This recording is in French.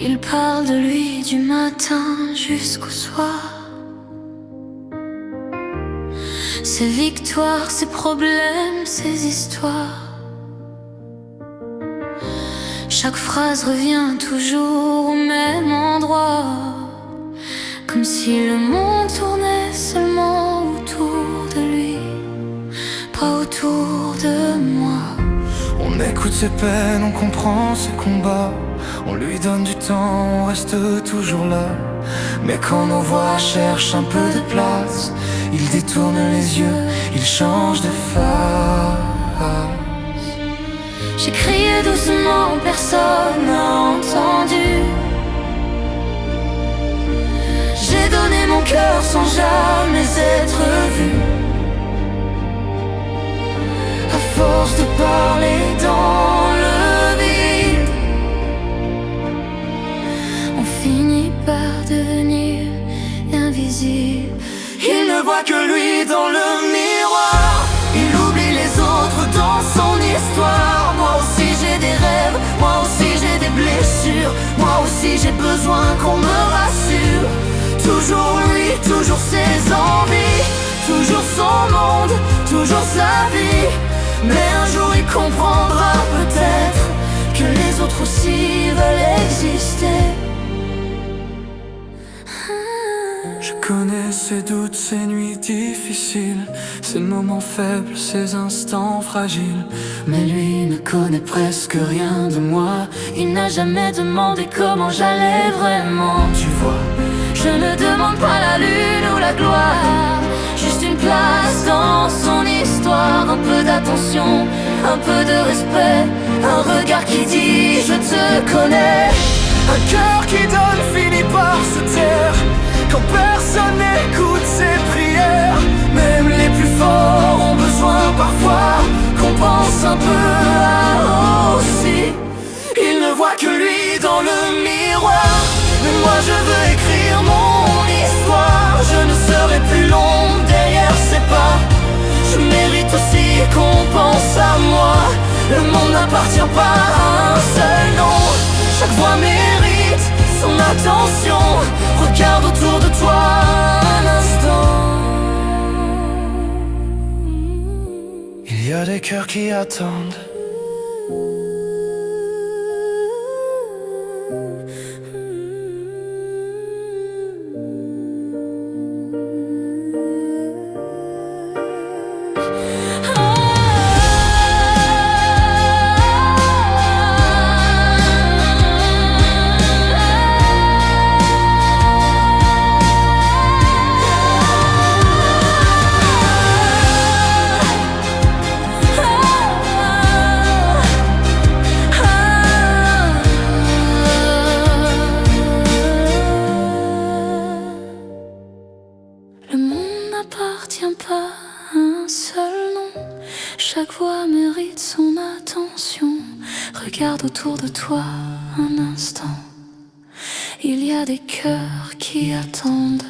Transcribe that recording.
Il parle de lui du matin jusqu'au soir. Ses victoires, ses problèmes, ses histoires. Chaque phrase revient toujours au même endroit, comme si le monde tournait seulement autour de lui, pas autour de moi. On écoute ses peines, on comprend ses combats. On lui donne du temps, on reste toujours là. Mais quand nos voix cherchent un peu de place, il détourne les yeux, il change de face. J'ai crié doucement, personne n'a entendu. J'ai donné mon cœur sans jamais être vu. À force de parler dans le vide, on finit par devenir invisible. Il ne voit que lui dans le miroir. Il oublie les autres dans son histoire. Moi aussi j'ai des rêves, moi aussi j'ai des blessures. Moi aussi j'ai besoin qu'on me rassure. Toujours lui, toujours ses envies, toujours son monde, toujours sa vie. Mais un jour il comprendra peut-être que les autres aussi veulent exister. Je connais ses doutes, ses nuits difficiles, ses moments faibles, ses instants fragiles. Mais lui ne connaît presque rien de moi. Il n'a jamais demandé comment j'allais vraiment. Tu vois, je ne demande pas la lune ou la gloire, juste une place dans son histoire. Un peu d'attention, un peu de respect, un regard qui dit je te connais. un cœur qui donne finit par se taire quand personne n'écoute ses prières. Même les plus forts ont besoin parfois qu'on pense un peu à eux aussi. Il ne voit que lui dans le miroir. Mais moi je veux écrire mon histoire. Je ne serai plus long derrière ses pas. Je mérite aussi qu'on pense à moi. Le monde n'appartient pas à un seul nom. Chaque voix mérite son attention. Regarde autour de toi un instant. Il y a des cœurs qui attendent. Le monde n'appartient pas à un seul nom. Chaque voix mérite son attention. Regarde autour de toi un instant. Il y a des cœurs qui attendent.